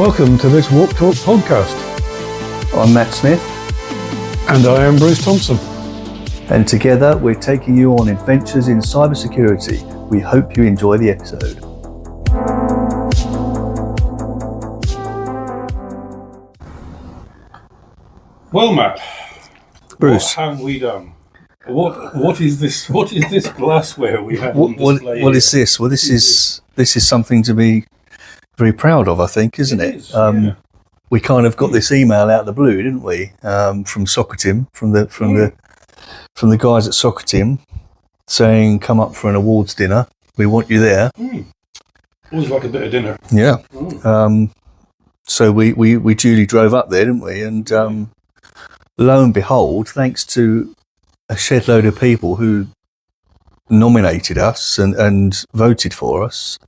Welcome to this Walk Talk podcast. I'm Matt Smith. And I am Bruce Thompson. And together we're taking you on adventures in cybersecurity. We hope you enjoy the episode. Well, Matt, Bruce, what have we done? What is this? What is this glassware we have on display? What is this? Well, this is something to be very proud of, I think, isn't it? Yeah. We kind of got this email out of the blue, didn't we? From Socitm, from the guys at Socitm, saying, "Come up for an awards dinner. We want you there." Always like a bit of dinner. Yeah. So we duly drove up there, didn't we? And lo and behold, thanks to a shed load of people who nominated us and voted for us,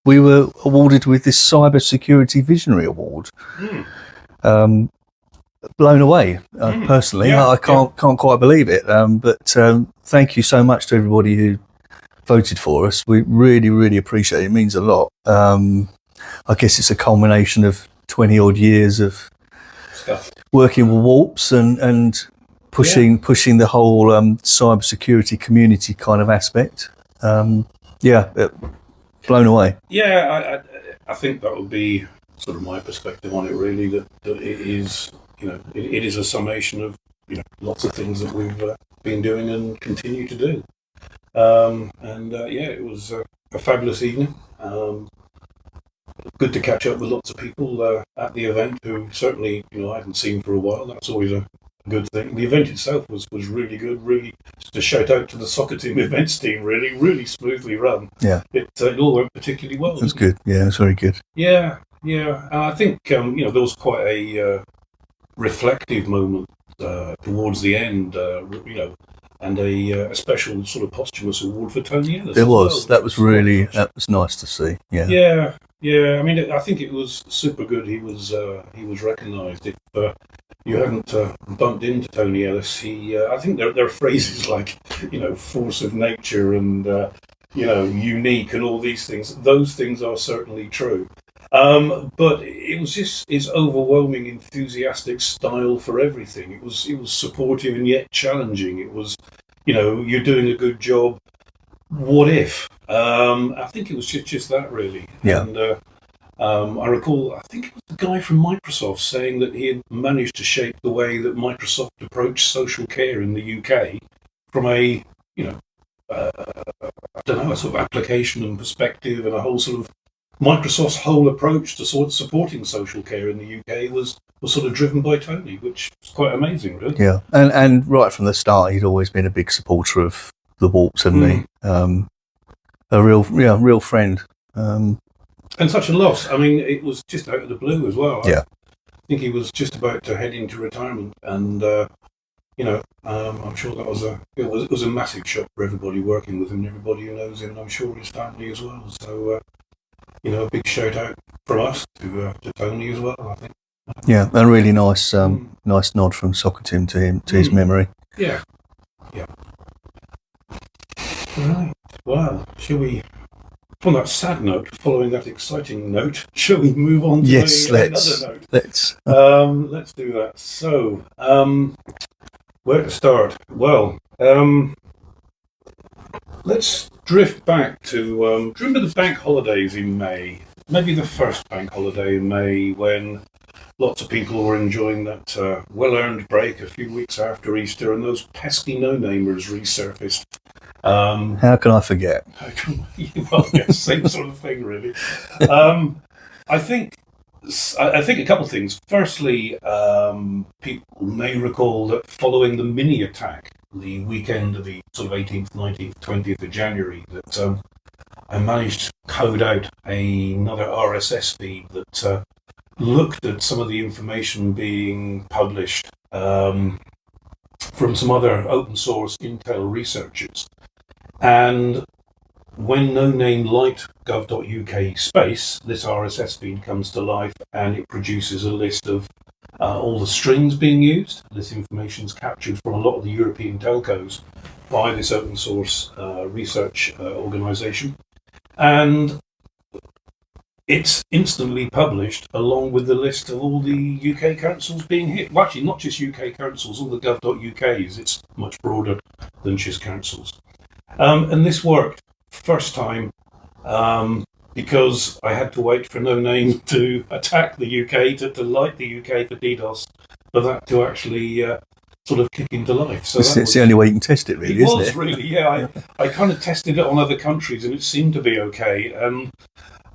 we were awarded with this Cybersecurity Visionary Award. Blown away, personally. Yeah, I can't quite believe it. But thank you so much to everybody who voted for us. We really, really appreciate it. It means a lot. I guess it's a culmination of 20 odd years of stuff, working with Warps and pushing the whole cybersecurity community kind of aspect. Blown away. Yeah, I think that would be sort of my perspective on it. Really, that it is, it is a summation of lots of things that we've been doing and continue to do. It was a fabulous evening. Good to catch up with lots of people at the event who certainly I hadn't seen for a while. That's always a good thing. The event itself was really good. Really, just a shout out to the Socitm events team. Really smoothly run. Yeah, it all went particularly well. It was good. Yeah, it was very good. Yeah. I think there was quite a reflective moment towards the end. And a special sort of posthumous award for Tony Ellis. There was. That was nice to see. Yeah. Yeah. I mean, I think it was super good. He was recognised. If you hadn't bumped into Tony Ellis, I think there are phrases like force of nature and unique and all these things. Those things are certainly true. But it was just his overwhelming enthusiastic style for everything. It was supportive and yet challenging. It was, you're doing a good job. What if? I think it was just that really. Yeah. And I recall, I think it was the guy from Microsoft saying that he had managed to shape the way that Microsoft approached social care in the UK from a, a sort of application and perspective and a whole sort of Microsoft's whole approach to sort of supporting social care in the UK was sort of driven by Tony, which is quite amazing, really. Yeah, and right from the start, he'd always been a big supporter of the Warps, hadn't he? A real friend. And such a loss. I mean, it was just out of the blue as well. Yeah. I think he was just about to head into retirement, and I'm sure that was a massive shock for everybody working with him, everybody who knows him, and I'm sure his family as well. So. A big shout out from us to Tony as well, I think. Yeah, a really nice nod from Socitm to him, to his memory. Yeah. Right. Well, shall we, from that sad note, following that exciting note, shall we move on to another note? Let's do that. So, where to start? Well, let's drift back to, do you remember the bank holidays in May? Maybe the first bank holiday in May when lots of people were enjoying that well-earned break a few weeks after Easter and those pesky no-namers resurfaced. How can I forget? Well, yeah, same sort of thing, really. I think a couple of things. Firstly, people may recall that following the mini attack, the weekend of the sort of 18th, 19th, 20th of January, that I managed to code out another RSS feed that looked at some of the information being published from some other open source Intel researchers. And when NoName light gov.uk space, this RSS feed comes to life and it produces a list of all the strings being used. This information is captured from a lot of the European telcos by this open source research organisation. And it's instantly published along with the list of all the UK councils being hit. Well, actually, not just UK councils, all the gov.uk's. It's much broader than just councils. And this worked first time because I had to wait for NoName to attack the UK, to light the UK for DDoS, for that to actually sort of kick into life. So it's the only way you can test it, really, isn't it? It was really, yeah. I kind of tested it on other countries and it seemed to be okay.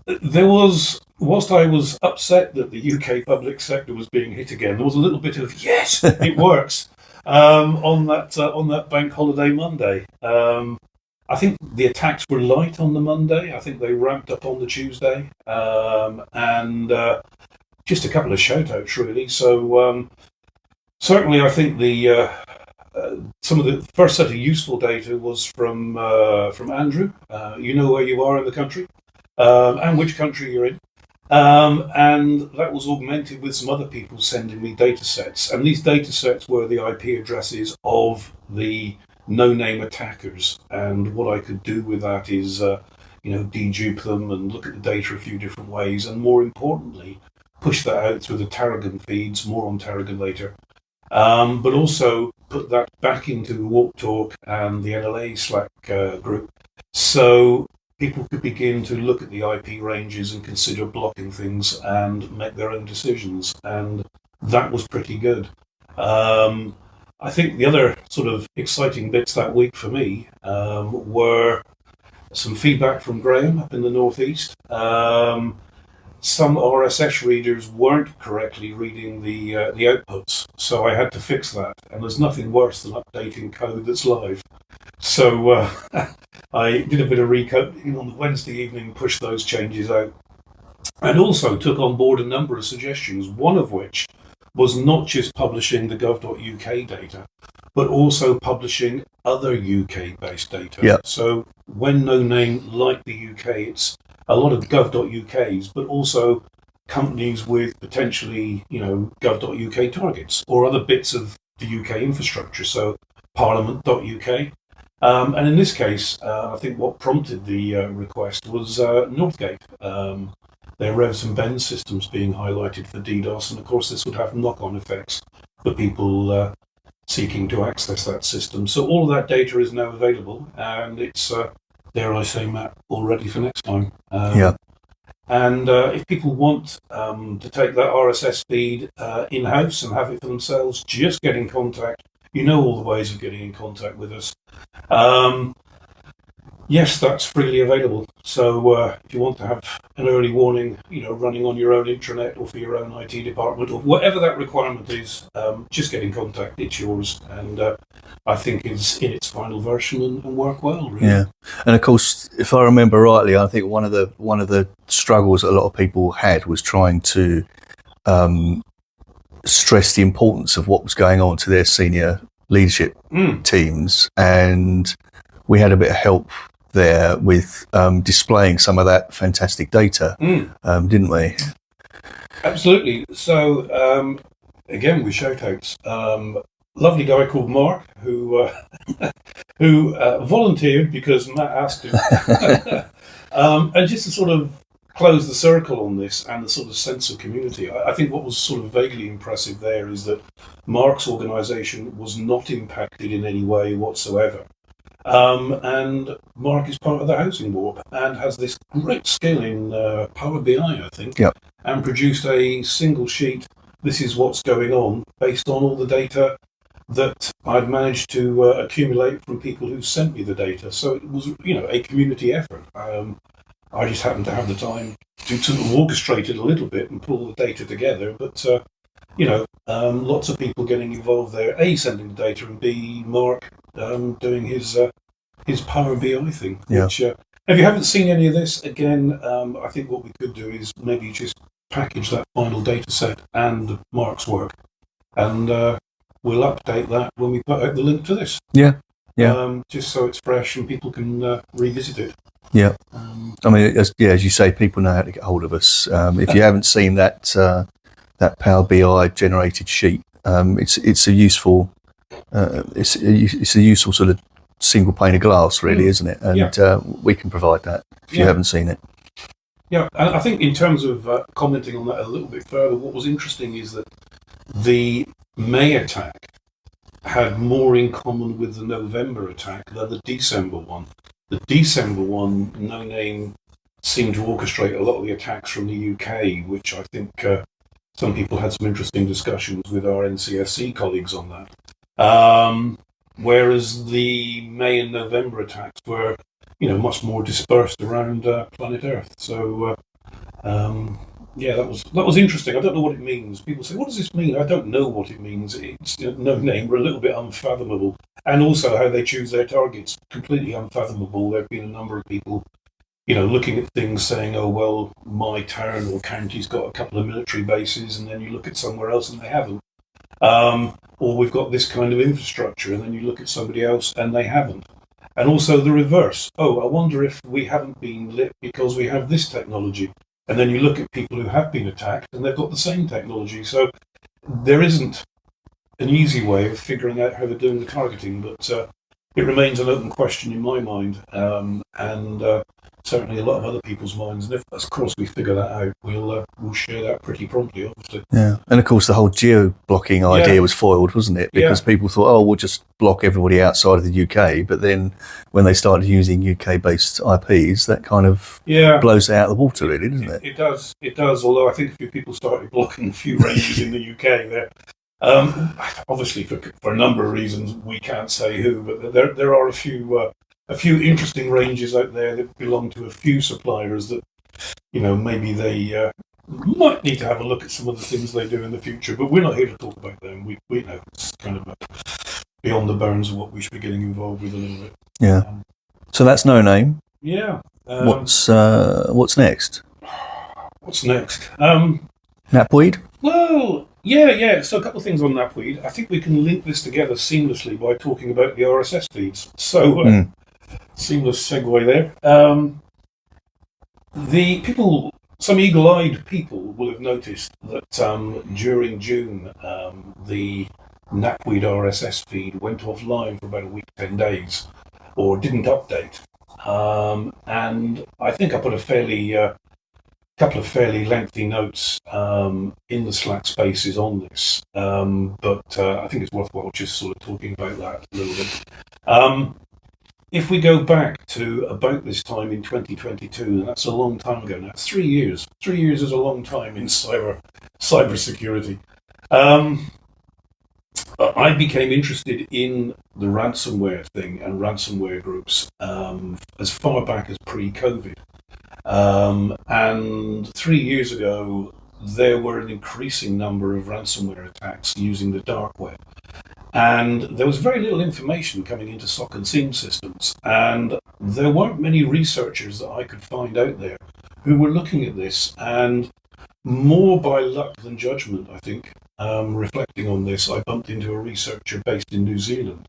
There was, whilst I was upset that the UK public sector was being hit again, there was a little bit of, yes, it works, on that bank holiday Monday. I think the attacks were light on the Monday. I think they ramped up on the Tuesday. And just a couple of shout-outs, really. So certainly I think some of the first set of useful data was from Andrew. You know where you are in the country. And which country you're in. And that was augmented with some other people sending me data sets. And these data sets were the IP addresses of the NoName attackers. And what I could do with that is, dedupe them and look at the data a few different ways. And more importantly, push that out through the Tarragon feeds, more on Tarragon later. But also put that back into Walk Talk and the NLA Slack group. So people could begin to look at the IP ranges and consider blocking things and make their own decisions. And that was pretty good. I think the other sort of exciting bits that week for me were some feedback from Graham up in the northeast. Some RSS readers weren't correctly reading the outputs, so I had to fix that. And there's nothing worse than updating code that's live. So I did a bit of recoding on the Wednesday evening, pushed those changes out, and also took on board a number of suggestions, one of which was not just publishing the gov.uk data, but also publishing other UK-based data. Yep. So when NoName, like the UK, it's a lot of gov.uk's, but also companies with potentially, gov.uk targets or other bits of the UK infrastructure. So parliament.uk. And in this case, I think what prompted the request was Northgate. Their revs and bends systems being highlighted for DDoS, and of course this would have knock-on effects for people seeking to access that system. So all of that data is now available, and it's, dare I say, Matt, all ready for next time. And if people want to take that RSS feed in-house and have it for themselves, just get in contact. You know all the ways of getting in contact with us. Yes, that's freely available. So if you want to have an early warning, running on your own intranet or for your own IT department or whatever that requirement is, just get in contact. It's yours, and I think it's in its final version and work well. Really. Yeah, and of course, if I remember rightly, I think one of the struggles a lot of people had was trying to stress the importance of what was going on to their senior leadership teams, and we had a bit of help there with displaying some of that fantastic data, didn't we? Absolutely. So again, with shout-outs, lovely guy called Mark who volunteered because Matt asked him, and just to sort of close the circle on this and the sort of sense of community, I think what was sort of vaguely impressive there is that Mark's organisation was not impacted in any way whatsoever. And Mark is part of the Housing Warp and has this great skill in Power BI, I think, and produced a single sheet, this is what's going on, based on all the data that I'd managed to accumulate from people who sent me the data. So it was, a community effort. I just happened to have the time to sort of orchestrate it a little bit and pull the data together. But, lots of people getting involved there. A, sending the data, and B, Mark doing his Power BI thing. Yeah. Which, if you haven't seen any of this, again, I think what we could do is maybe just package that final data set and Mark's work. And we'll update that when we put out the link to this. Yeah. Just so it's fresh and people can revisit it. Yeah. I mean, as you say, people know how to get hold of us. If you haven't seen that Power BI generated sheet, it's a useful sort of single pane of glass, really, isn't it? And we can provide that if you haven't seen it. Yeah, I think in terms of commenting on that a little bit further, what was interesting is that the May attack had more in common with the November attack than the December one. The December one, NoName seemed to orchestrate a lot of the attacks from the UK, which I think some people had some interesting discussions with our NCSC colleagues on that. Whereas the May and November attacks were, much more dispersed around planet Earth. So yeah, that was interesting. I don't know what it means. People say, "What does this mean?" I don't know what it means. It's NoName. We're a little bit unfathomable, and also how they choose their targets completely unfathomable. There've been a number of people, looking at things saying, "Oh well, my town or county's got a couple of military bases," and then you look at somewhere else and they haven't. Or we've got this kind of infrastructure, and then you look at somebody else and they haven't. And also the reverse. Oh, I wonder if we haven't been lit because we have this technology. And then you look at people who have been attacked and they've got the same technology. So there isn't an easy way of figuring out how they're doing the targeting, but it remains an open question in my mind, and certainly a lot of other people's minds. And if, of course, we figure that out, we'll share that pretty promptly, obviously. Yeah, and of course the whole geo-blocking idea was foiled, wasn't it? Because people thought, oh, we'll just block everybody outside of the UK. But then when they started using UK-based IPs, that kind of blows it out of the water, really, doesn't it? It does. It does. Although I think a few people started blocking a few ranges in the UK there. Obviously, for a number of reasons, we can't say who, but there are a few interesting ranges out there that belong to a few suppliers that, maybe they might need to have a look at some of the things they do in the future. But we're not here to talk about them. We know it's kind of beyond the bounds of what we should be getting involved with a little bit. Yeah. So that's NoName. Yeah. What's next? What's next? Knapweed? Well, yeah. So a couple of things on Knapweed. I think we can link this together seamlessly by talking about the RSS feeds. So seamless segue there. The people, some eagle-eyed people, will have noticed that during June, the Knapweed RSS feed went offline for about a week, 10 days, or didn't update. And I think I put a couple of fairly lengthy notes in the Slack spaces on this, but I think it's worthwhile just sort of talking about that a little bit. If we go back to about this time in 2022, and that's a long time ago now, it's 3 years. 3 years is a long time in cybersecurity. I became interested in the ransomware thing and ransomware groups as far back as pre-COVID. And 3 years ago, there were an increasing number of ransomware attacks using the dark web. And there was very little information coming into SOC and SIEM systems. And there weren't many researchers that I could find out there who were looking at this. And more by luck than judgment, I think, reflecting on this, I bumped into a researcher based in New Zealand.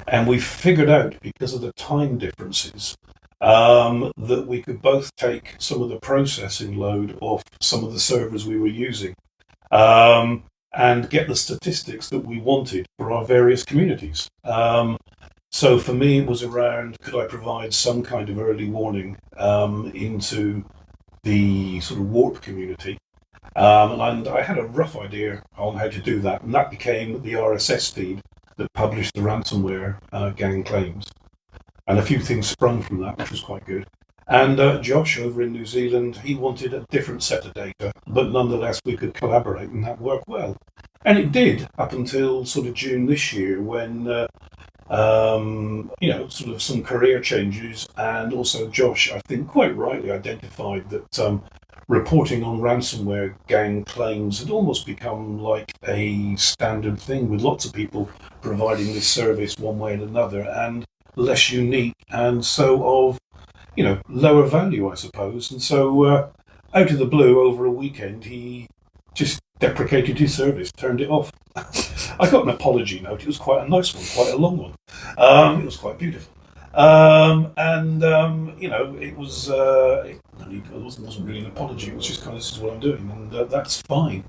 And we figured out, because of the time differences, that we could both take some of the processing load off some of the servers we were using and get the statistics that we wanted for our various communities. So for me, it was around, could I provide some kind of early warning into the sort of warp community? And I had a rough idea on how to do that, and that became the RSS feed that published the ransomware gang claims. And a few things sprung from that, which was quite good. And Josh over in New Zealand, he wanted a different set of data, but nonetheless we could collaborate and that worked well. And it did up until sort of June this year when, sort of some career changes, and also Josh, I think quite rightly identified that reporting on ransomware gang claims had almost become like a standard thing with lots of people providing this service one way and another, and less unique, and so of, lower value, I suppose. And so out of the blue, over a weekend, he just deprecated his service, turned it off. I got an apology note. It was quite a nice one, quite a long one. It was quite beautiful. It was it wasn't really an apology. It was just kind of, this is what I'm doing, and that's fine.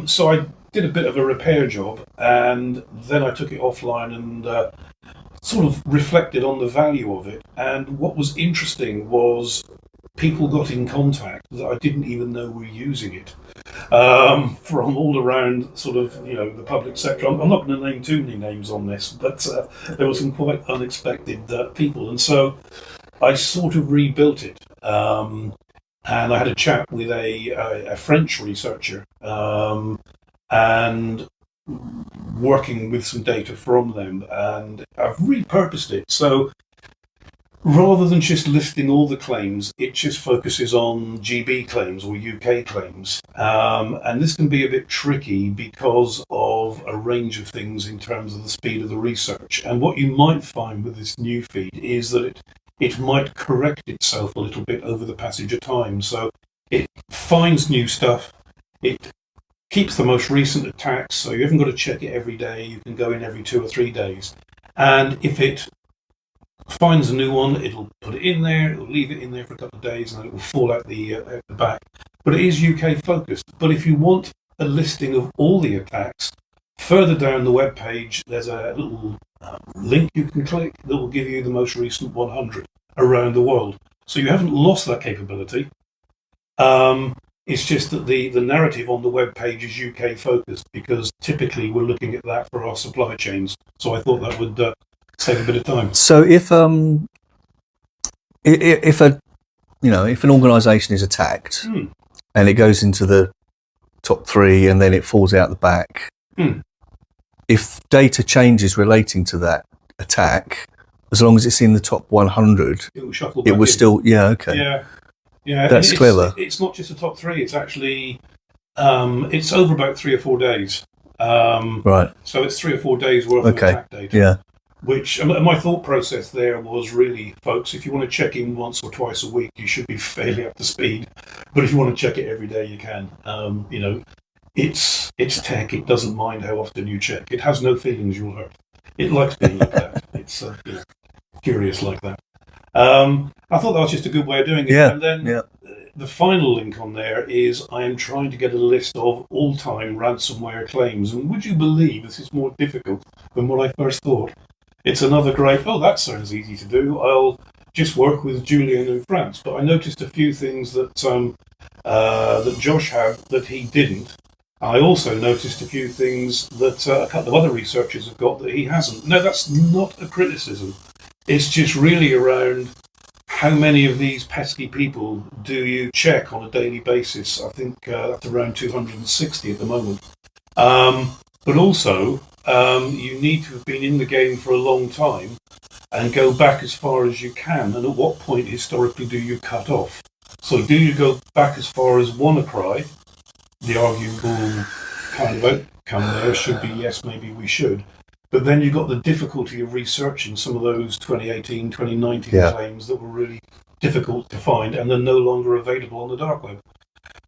So I did a bit of a repair job, and then I took it offline and sort of reflected on the value of it. And what was interesting was people got in contact that I didn't even know were using it, from all around sort of, the public sector. I'm not going to name too many names on this, but there were some quite unexpected people. And so I sort of rebuilt it. And I had a chat with a French researcher, and working with some data from them, and I've repurposed it. So rather than just listing all the claims, it just focuses on GB claims or UK claims. And this can be a bit tricky because of a range of things in terms of the speed of the research. And what you might find with this new feed is that it might correct itself a little bit over the passage of time. So it finds new stuff. It keeps the most recent attacks, so you haven't got to check it every day. You can go in every 2 or 3 days. And if it finds a new one, it'll put it in there, it'll leave it in there for a couple of days, and then it will fall out the back. But it is UK focused. But if you want a listing of all the attacks, further down the web page, there's a little link you can click that will give you the most recent 100 around the world. So you haven't lost that capability. It's just that the narrative on the web page is UK focused, because typically we're looking at that for our supply chains. So I thought that would save a bit of time. So if an organisation is attacked and it goes into the top 3 and then it falls out the back, if data changes relating to that attack, as long as it's in the top 100, it will shuffle. It will still, okay. Yeah. That's clever. It's not just the top 3. It's actually it's over about 3 or 4 days. Right. So it's 3 or 4 days worth of attack data. Yeah. Which, my thought process there was really, folks, if you want to check in once or twice a week, you should be fairly up to speed. But if you want to check it every day, you can. It's tech. It doesn't mind how often you check. It has no feelings you'll hurt. It likes being looked at. It's curious like that. I thought that was just a good way of doing it. Yeah. And then the final link on there is I am trying to get a list of all-time ransomware claims. And would you believe this is more difficult than what I first thought? It's another great, that sounds easy to do. I'll just work with Julian in France. But I noticed a few things that that Josh had that he didn't. I also noticed a few things that a couple of other researchers have got that he hasn't. No, that's not a criticism. It's just really around how many of these pesky people do you check on a daily basis. I think that's around 260 at the moment. But also, you need to have been in the game for a long time and go back as far as you can. And at what point historically do you cut off? So do you go back as far as WannaCry? The arguable kind of outcome there should be yes, maybe we should. But then you've got the difficulty of researching some of those 2018, 2019 claims that were really difficult to find and they're no longer available on the dark web.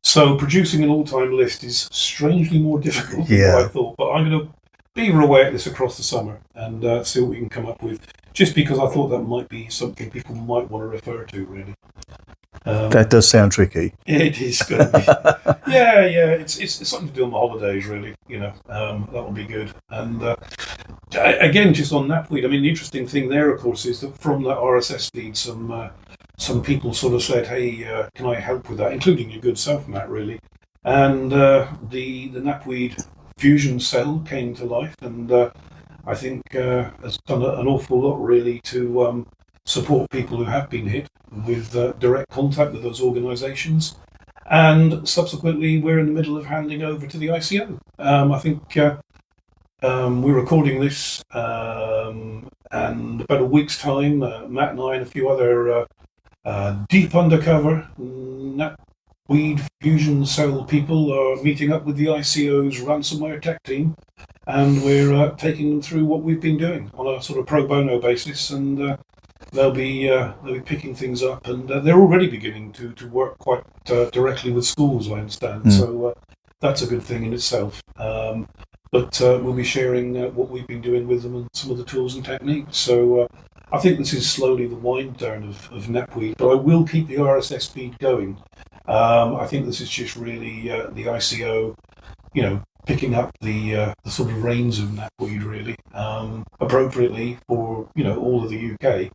So producing an all-time list is strangely more difficult than what I thought. But I'm going to beaver away at this across the summer and see what we can come up with, just because I thought that might be something people might want to refer to, really. That does sound tricky. It is going to be. Yeah. It's something to do on the holidays, really. That will be good. And again, just on Knapweed, the interesting thing there, of course, is that from that RSS feed, some people sort of said, "Hey, can I help with that?" Including your good self, Matt, really. And the Knapweed fusion cell came to life, and I think has done an awful lot, really, to support people who have been hit with direct contact with those organisations. And subsequently, we're in the middle of handing over to the ICO. I think we're recording this, and about a week's time, Matt and I and a few other deep undercover Knapweed fusion cell people are meeting up with the ICO's ransomware tech team, and we're taking them through what we've been doing on a sort of pro bono basis, and they'll be picking things up, and they're already beginning to work quite directly with schools, I understand. So that's a good thing in itself. But we'll be sharing what we've been doing with them and some of the tools and techniques. So I think this is slowly the wind down of Knapweed, but I will keep the RSS feed going. I think this is just really the ICO, picking up the sort of reins of Knapweed, really, appropriately for all of the UK.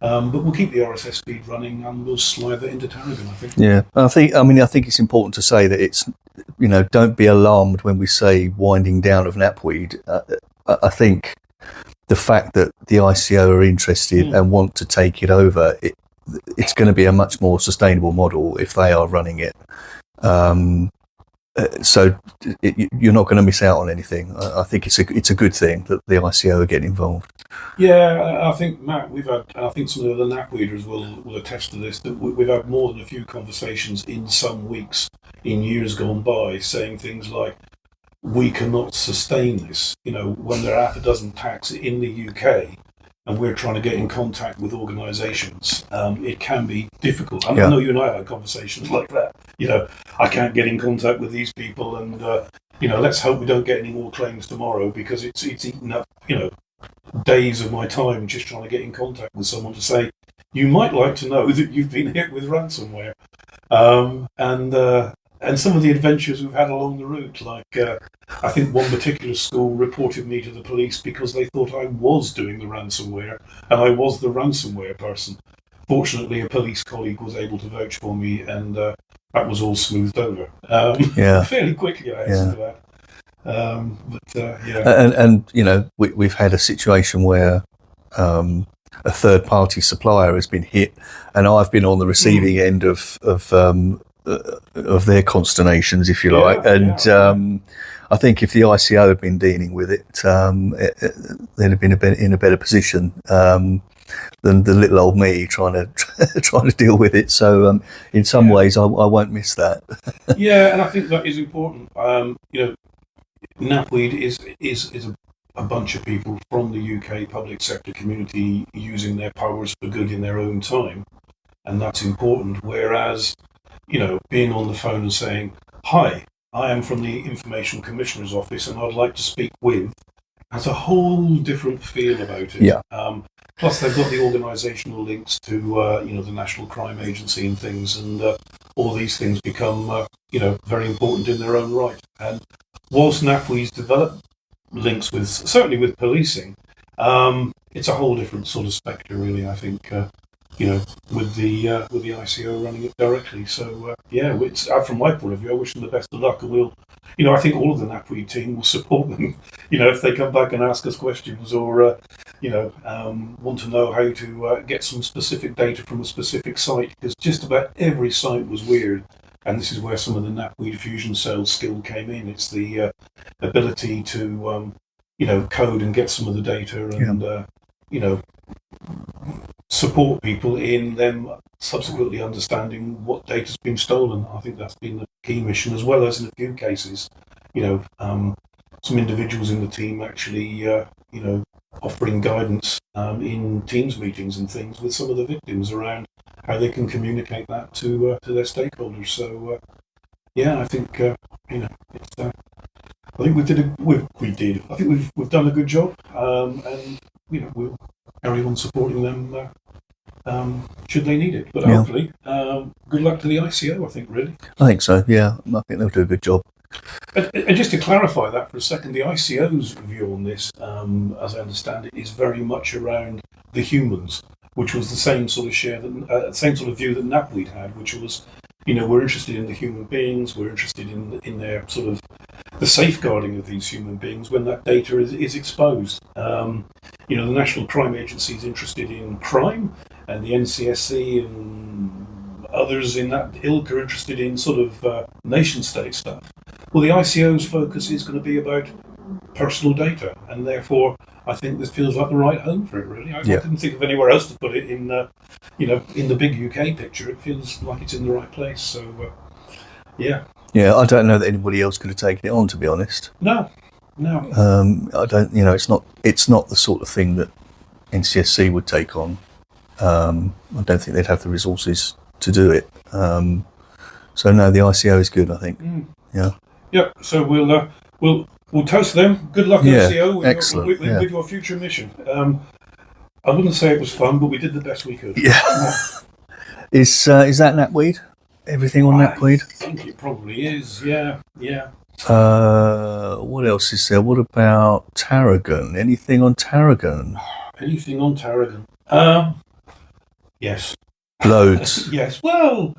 But we'll keep the RSS feed running and we'll slide that into Tarragon, I think. Yeah, I think it's important to say that it's, don't be alarmed when we say winding down of Knapweed. I think the fact that the ICO are interested and want to take it over, it's going to be a much more sustainable model if they are running it. So you're not going to miss out on anything. I think it's a good thing that the ICO are getting involved. Yeah, I think, Matt, I think some of the Knapweeders will attest to this, that we've had more than a few conversations in some weeks, in years gone by, saying things like, we cannot sustain this. When there are half a dozen tax in the UK and we're trying to get in contact with organisations, it can be difficult. I know you and I had conversations like that. I can't get in contact with these people, and let's hope we don't get any more claims tomorrow, because it's eaten up, days of my time just trying to get in contact with someone to say, you might like to know that you've been hit with ransomware, and some of the adventures we've had along the route. Like, I think one particular school reported me to the police because they thought I was doing the ransomware and I was the ransomware person. Fortunately, a police colleague was able to vouch for me, and that was all smoothed over fairly quickly, I hasten to that. And we've had a situation where a third-party supplier has been hit, and I've been on the receiving end of their consternations, if you like. And I think if the ICO had been dealing with it, they'd have been in a better position than the little old me trying to deal with it. So in some ways, I won't miss that. Yeah, and I think that is important. Knapweed is a bunch of people from the UK public sector community using their powers for good in their own time, and that's important. Whereas, being on the phone and saying, "Hi, I am from the Information Commissioner's Office and I'd like to speak with," has a whole different feel about it. Yeah. Plus, they've got the organisational links to the National Crime Agency and things, and all these things become very important in their own right. And whilst Knapweed's developed links certainly with policing, it's a whole different sort of spectre, really. I think with the ICO running it directly. So it's from my point of view, I wish them the best of luck, and we'll. I think all of the Knapweed team will support them. If they come back and ask us questions, or want to know how to get some specific data from a specific site, because just about every site was weird. And this is where some of the Knapweed Fusion Cell skill came in. It's the ability to, code and get some of the data, and support people in them subsequently understanding what data's been stolen. I think that's been the key mission, as well as in a few cases, some individuals in the team actually, offering guidance in Teams meetings and things with some of the victims around how they can communicate that to their stakeholders. So, I think it's. I think we did. I think we've done a good job, and we'll carry on supporting them should they need it. But hopefully, good luck to the ICO. I think, really. I think so. Yeah, I think they'll do a good job. And just to clarify that for a second, the ICO's view on this, as I understand it, is very much around the humans, which was the same sort of same sort of view that Knapweed had, which was, we're interested in the human beings, we're interested in their sort of the safeguarding of these human beings when that data is exposed. The National Crime Agency is interested in crime, and the NCSC and others in that ilk are interested in sort of nation-state stuff. Well, the ICO's focus is going to be about personal data, and therefore I think this feels like the right home for it, really. I didn't think of anywhere else to put it in, in the big UK picture. It feels like it's in the right place. So, Yeah, I don't know that anybody else could have taken it on, to be honest. No. I don't. It's not the sort of thing that NCSC would take on. I don't think they'd have the resources to do it. So no, the ICO is good, I think. Yeah. So we'll toast them. Good luck, ICO, with your future mission. I wouldn't say it was fun, but we did the best we could. Yeah. Is that Knapweed? Everything on Knapweed? I think it probably is. Yeah. What else is there? What about Tarragon? Anything on Tarragon? Anything on Tarragon? Yes. Loads. Yes. Well,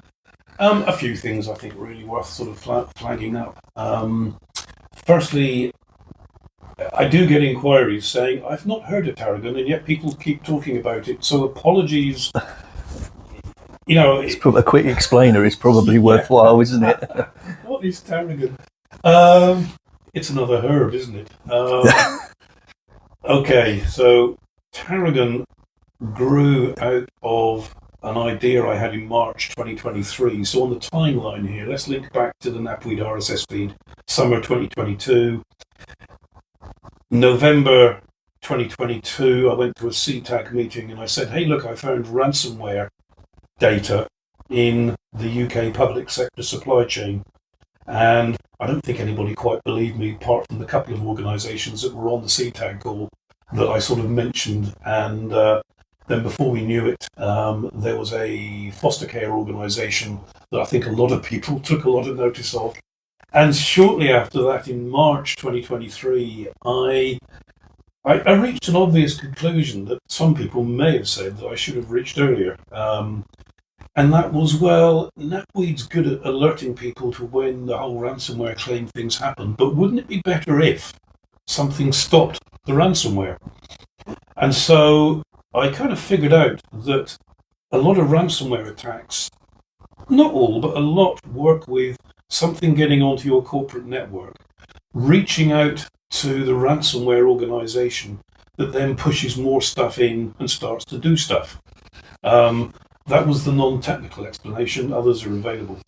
a few things I think really worth sort of flagging up. Firstly, I do get inquiries saying I've not heard of Tarragon, and yet people keep talking about it. So apologies. A quick explainer is probably worthwhile, isn't it? What is Tarragon? It's another herb, isn't it? Okay, so Tarragon grew out of an idea I had in March 2023. So on the timeline here, let's link back to the Knapweed RSS feed, summer 2022. November 2022, I went to a CTAG meeting and I said, hey, look, I found ransomware data in the UK public sector supply chain. And I don't think anybody quite believed me, apart from the couple of organisations that were on the CTAG call that I sort of mentioned. And then before we knew it, there was a foster care organisation that I think a lot of people took a lot of notice of. And shortly after that, in March 2023, I reached an obvious conclusion that some people may have said that I should have reached earlier. And that was, well, Knapweed's good at alerting people to when the whole ransomware claim things happen, but wouldn't it be better if something stopped the ransomware? And so I kind of figured out that a lot of ransomware attacks, not all, but a lot, work with something getting onto your corporate network, reaching out to the ransomware organization that then pushes more stuff in and starts to do stuff. That was the non-technical explanation. Others are available.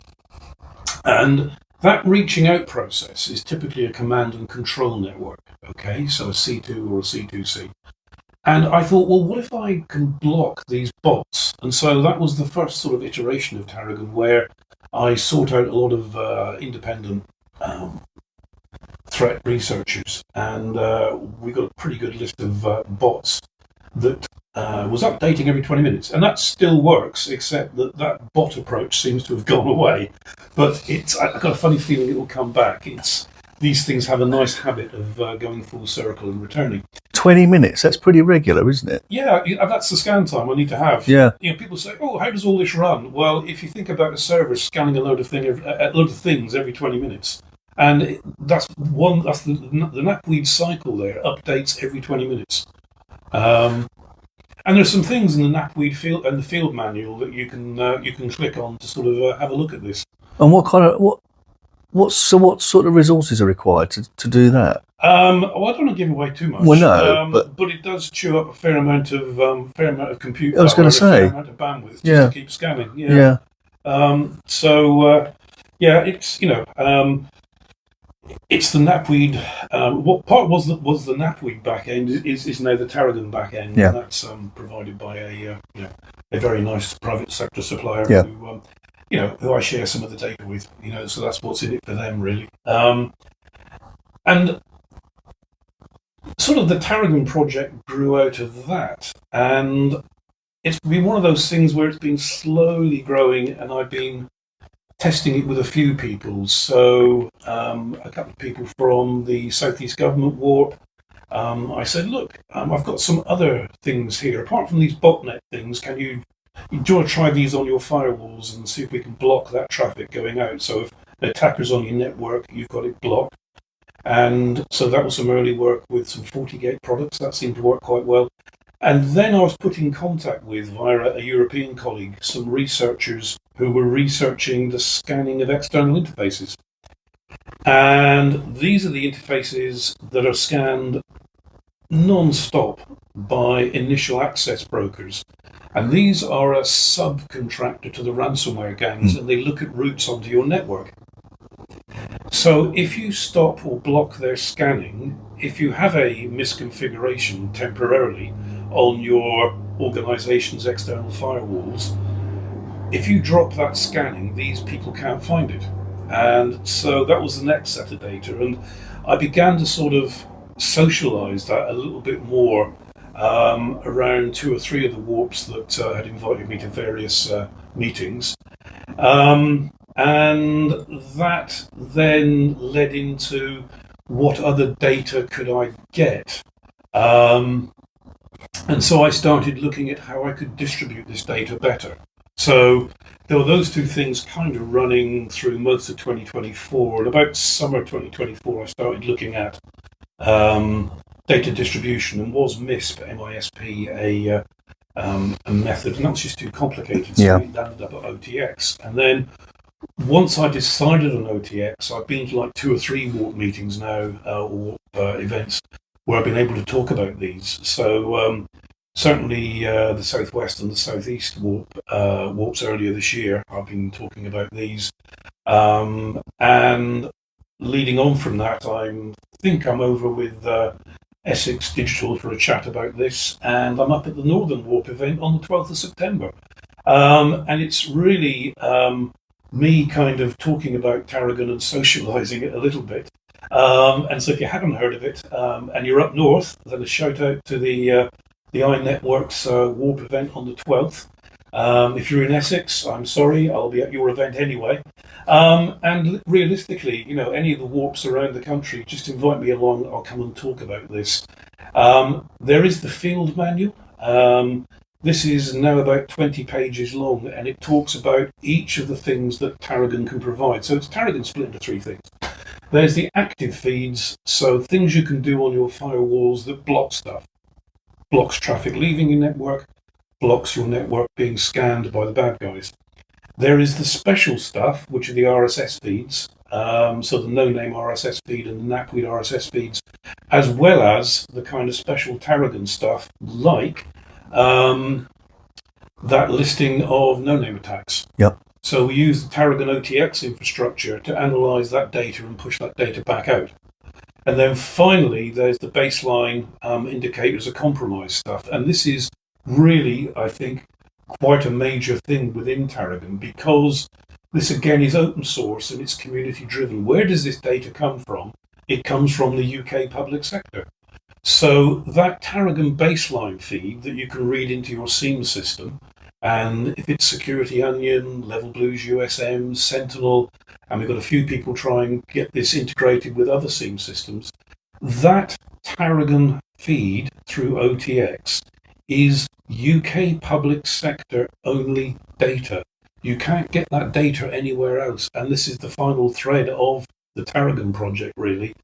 And that reaching out process is typically a command and control network, okay? So a C2 or a C2C. And I thought, well, what if I can block these bots? And so that was the first sort of iteration of Tarragon, where I sought out a lot of independent threat researchers, and we got a pretty good list of bots that was updating every 20 minutes, and that still works, except that bot approach seems to have gone away. But I've got a funny feeling it will come back. These things have a nice habit of going full circle and returning. 20 minutes, that's pretty regular, isn't it? Yeah, that's the scan time I need to have. Yeah. People say, oh, how does all this run? Well, if you think about a server scanning a load of things every 20 minutes, and that's the Knapweed cycle there, updates every 20 minutes. And there's some things in the Knapweed field and the field manual that you can click on to sort of have a look at this. And what sort of resources are required to do that? Well, I don't want to give away too much. Well, no, but it does chew up a fair amount of compute power. I was going to say, a fair amount of bandwidth just to keep scanning. Yeah. It's the Knapweed. What part was the Knapweed back end is now the Tarragon back end. Yeah. And that's provided by a very nice private sector supplier who I share some of the data with. So that's what's in it for them, really. And sort of the Tarragon project grew out of that, and it's been one of those things where it's been slowly growing, and I've been testing it with a few people. So a couple of people from the Southeast Government Warp. I said, look, I've got some other things here. Apart from these botnet things, do you want to try these on your firewalls and see if we can block that traffic going out? So if the attacker's on your network, you've got it blocked. And so that was some early work with some FortiGate products. That seemed to work quite well. And then I was put in contact with, via a European colleague, some researchers who were researching the scanning of external interfaces. And these are the interfaces that are scanned non-stop by initial access brokers. And these are a subcontractor to the ransomware gangs, and they look at routes onto your network. So if you stop or block their scanning, if you have a misconfiguration temporarily on your organization's external firewalls, if you drop that scanning, these people can't find it. And so that was the next set of data. And I began to sort of socialize that a little bit more around 2 or 3 of the warps that had invited me to various meetings. And that then led into what other data could I get. And so I started looking at how I could distribute this data better. So there were those two things kind of running through most of 2024. And about summer 2024, I started looking at data distribution, and was MISP, M-I-S-P, a method, and that was just too complicated, so we landed up at OTX. And then once I decided on OTX, I've been to like 2 or 3 warp meetings now, or events, where I've been able to talk about these. So certainly the Southwest and the Southeast warps earlier this year, I've been talking about these. And leading on from that, I think I'm over with Essex Digital for a chat about this, and I'm up at the Northern Warp event on the 12th of September. And it's really me kind of talking about Tarragon and socialising it a little bit. And so if you haven't heard of it, and you're up north, then a shout out to the iNetworks Warp event on the 12th. If you're in Essex, I'm sorry, I'll be at your event anyway. And realistically, you know, any of the warps around the country, just invite me along, I'll come and talk about this. There is the field manual. This is now about 20 pages long, and it talks about each of the things that Tarragon can provide. So it's Tarragon split into 3 things. There's the active feeds, so things you can do on your firewalls that block stuff. Blocks traffic leaving your network, blocks your network being scanned by the bad guys. There is the special stuff, which are the RSS feeds, so the NoName RSS feed and the Knapweed RSS feeds, as well as the kind of special Tarragon stuff, like that listing of NoName attacks. Yep. So we use the Tarragon OTX infrastructure to analyze that data and push that data back out. And then finally, there's the baseline indicators of compromise stuff. And this is really, I think, quite a major thing within Tarragon, because this again is open source and it's community driven. Where does this data come from? It comes from the UK public sector. So that Tarragon baseline feed that you can read into your SIEM system, and if it's Security Onion, Level Blues, USM, Sentinel, and we've got a few people trying to get this integrated with other SIEM systems, that Tarragon feed through OTX is UK public sector only data. You can't get that data anywhere else. And this is the final thread of the Tarragon project, really,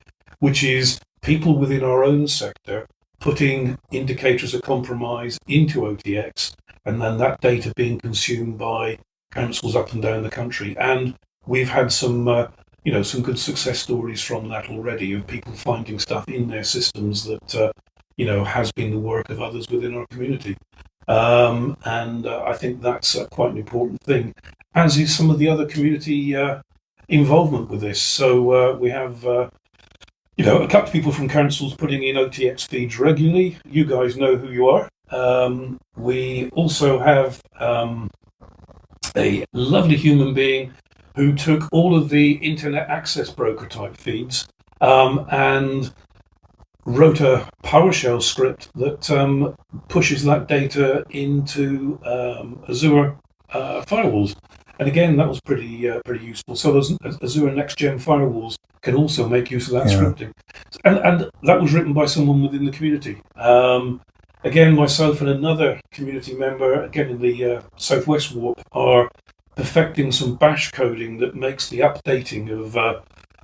which is people within our own sector putting indicators of compromise into OTX, and then that data being consumed by councils up and down the country. And we've had some good success stories from that already, of people finding stuff in their systems that has been the work of others within our community. And I think that's quite an important thing, as is some of the other community involvement with this. So we have a couple of people from councils putting in OTX feeds regularly. You guys know who you are. We also have a lovely human being who took all of the internet access broker type feeds and wrote a PowerShell script that pushes that data into Azure firewalls. And again, that was pretty useful. So those Azure Next Gen firewalls can also make use of that scripting. And that was written by someone within the community. Again, myself and another community member, again in the Southwest Warp, are perfecting some bash coding that makes the updating of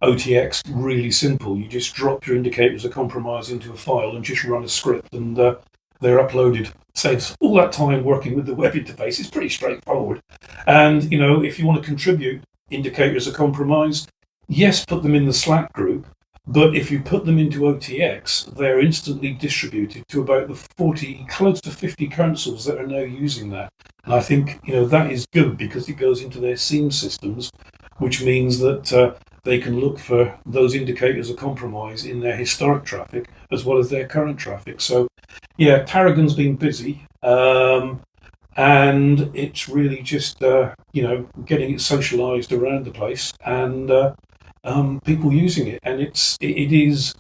OTX really simple. You just drop your indicators of compromise into a file and just run a script, and they're uploaded. Saves all that time working with the web interface. It's pretty straightforward. And, if you want to contribute indicators of compromise, yes, put them in the Slack group. But if you put them into OTX, they're instantly distributed to about the 40, close to 50 councils that are now using that. And I think, that is good, because it goes into their SIEM systems, which means that they can look for those indicators of compromise in their historic traffic as well as their current traffic. So, yeah, Tarragon's been busy, and it's really just, getting it socialised around the place and people using it. And it is,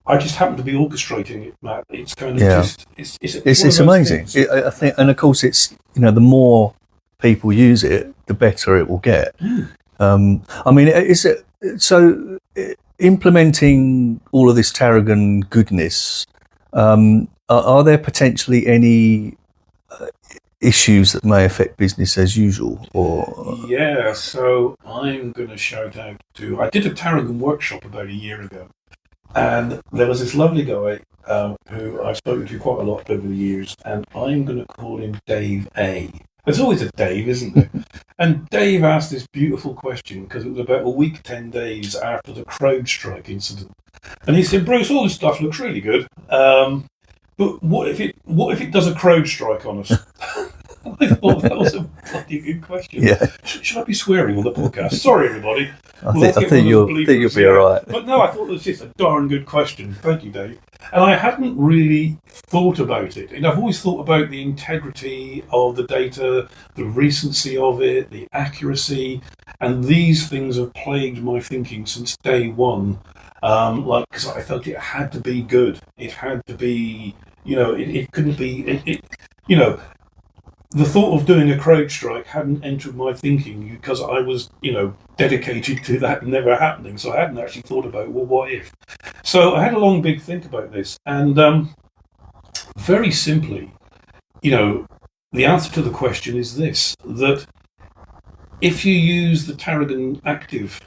I just happen to be orchestrating it, Matt. It's kind of just, it's amazing. I think, and of course, it's, the more people use it, the better it will get. I mean, is it so? Implementing all of this Tarragon goodness, are there potentially any issues that may affect business as usual? Or Yeah, so I'm going to shout out to. I did a Tarragon workshop about a year ago, and there was this lovely guy who I've spoken to quite a lot over the years, and I'm going to call him Dave A. There's always a Dave, isn't there? And Dave asked this beautiful question because it was about a week, 10 days after the CrowdStrike incident. And he said, Bruce, all this stuff looks really good, but what if it does a CrowdStrike on us? I thought that was a bloody good question. yeah, Should I be swearing on the podcast? Sorry, everybody. I think you'll be all right. But no, I thought it was just a darn good question. Thank you, Dave. And I hadn't really thought about it. And I've always thought about the integrity of the data, the recency of it, the accuracy, and these things have plagued my thinking since day one. Because I felt it had to be good. It had to be, it couldn't be, the thought of doing a CrowdStrike hadn't entered my thinking because I was, dedicated to that never happening. So I hadn't actually thought about, well, what if? So I had a long, big think about this. And very simply, the answer to the question is this, that if you use the Tarragon Active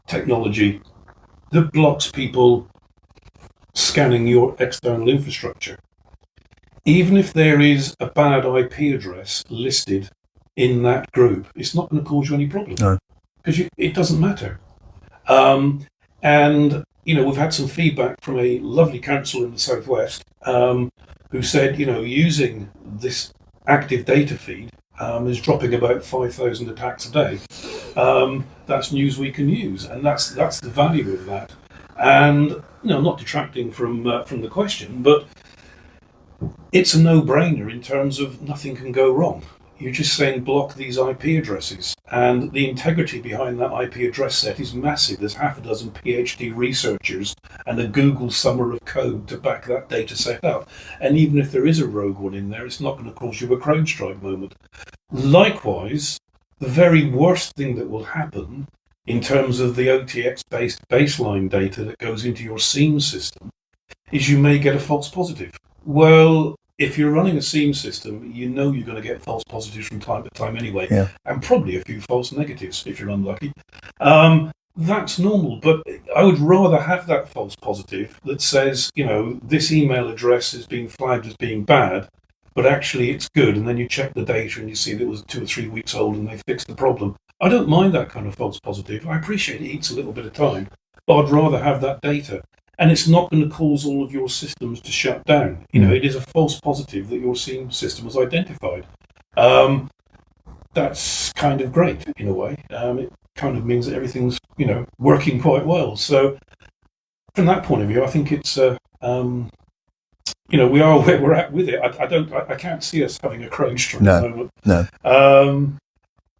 technology that blocks people scanning your external infrastructure, even if there is a bad IP address listed in that group, it's not going to cause you any problem. No. Because it doesn't matter. We've had some feedback from a lovely council in the southwest who said, using this active data feed is dropping about 5,000 attacks a day. That's news we can use, and that's the value of that. And not detracting from the question, but it's a no-brainer in terms of nothing can go wrong. You're just saying block these IP addresses, and the integrity behind that IP address set is massive. There's half a dozen PhD researchers and a Google summer of code to back that data set up. And even if there is a rogue one in there, it's not going to cause you a CrowdStrike moment. Likewise, the very worst thing that will happen in terms of the OTX-based baseline data that goes into your SIEM system is you may get a false positive. Well, if you're running a SIEM system, you're going to get false positives from time to time anyway, yeah. And probably a few false negatives if you're unlucky. That's normal, but I would rather have that false positive that says, this email address is being flagged as being bad, but actually it's good, and then you check the data and you see that it was 2 or 3 weeks old and they fixed the problem. I don't mind that kind of false positive. I appreciate it eats a little bit of time, but I'd rather have that data. And it's not going to cause all of your systems to shut down. It is a false positive that your SIEM system was identified. That's kind of great in a way. It kind of means that everything's, working quite well. So from that point of view, I think it's, we are where we're at with it. I can't see us having a CrowdStrike at the moment. No.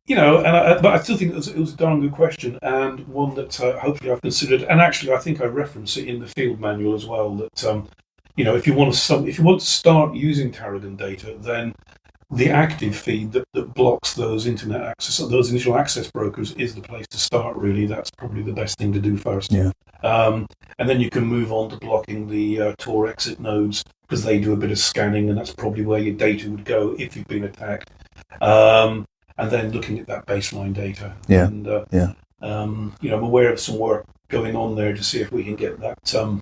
But I still think it was a darn good question, and one that hopefully I've considered. And actually, I think I reference it in the field manual as well. That if you want to start using Tarragon data, then the active feed that blocks those internet access, those initial access brokers, is the place to start. Really, that's probably the best thing to do first. Yeah. And then you can move on to blocking the Tor exit nodes because they do a bit of scanning, and that's probably where your data would go if you've been attacked. And then looking at that baseline data. Yeah. And, I'm aware of some work going on there to see if we can get that, some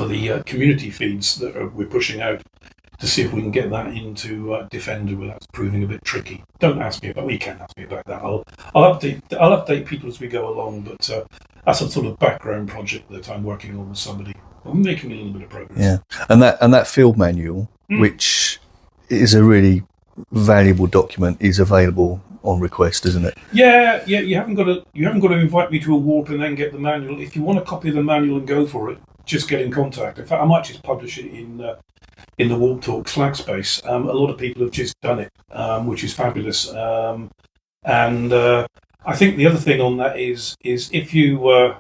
of the community feeds that we're pushing out, to see if we can get that into Defender, but that's proving a bit tricky. Don't ask me about, you can't ask me about that. I'll update people as we go along, but that's a sort of background project that I'm working on with somebody. I'm making a little bit of progress. Yeah. And that field manual, which is a really valuable document, is available on request, isn't it? Yeah. You haven't got to invite me to a warp and then get the manual. If you want a copy of the manual and go for it, just get in contact. In fact, I might just publish it in the Warp Talk Slack space. A lot of people have just done it, which is fabulous. And I think the other thing on that is if you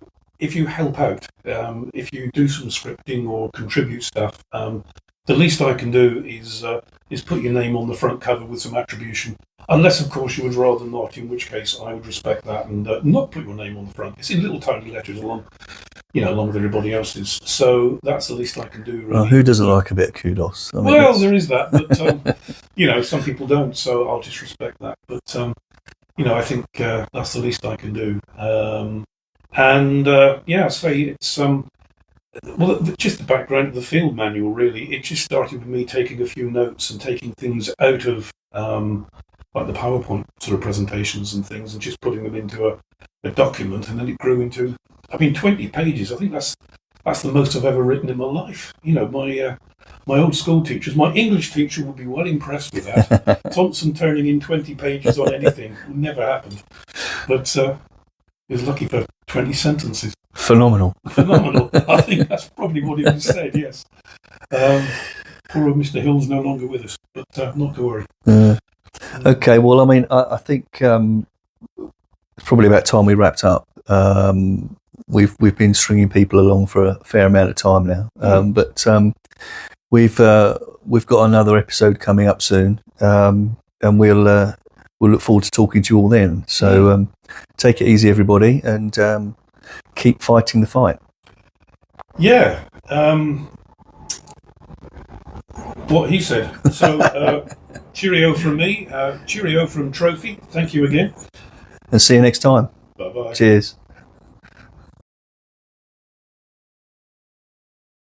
help out, if you do some scripting or contribute stuff, the least I can do is put your name on the front cover with some attribution. Unless, of course, you would rather not, in which case I would respect that and not put your name on the front. It's in little tiny letters along along with everybody else's. So that's the least I can do. Really. Well, who doesn't like a bit of kudos? I mean, Well, there is that, but some people don't, so I'll just respect that. But I think that's the least I can do. I say it's just the background of the field manual. Really, it just started with me taking a few notes and taking things out of like the PowerPoint sort of presentations and things, and just putting them into a document, and then it grew into 20 pages. I think that's the most I've ever written in my life. My old school teachers, my English teacher would be well impressed with that. Thompson turning in 20 pages on anything never happened. But he was lucky for 20 sentences. Phenomenal. I think that's probably what he would have said, yes. Poor old Mr. Hill's no longer with us, but not to worry. Okay, well, I think it's probably about time we wrapped up. We've been stringing people along for a fair amount of time now, but we've got another episode coming up soon, and we'll look forward to talking to you all then. So take it easy, everybody, and keep fighting the fight. Yeah, what he said. So cheerio from me, cheerio from Trophy. Thank you again, and see you next time. Bye bye. Cheers.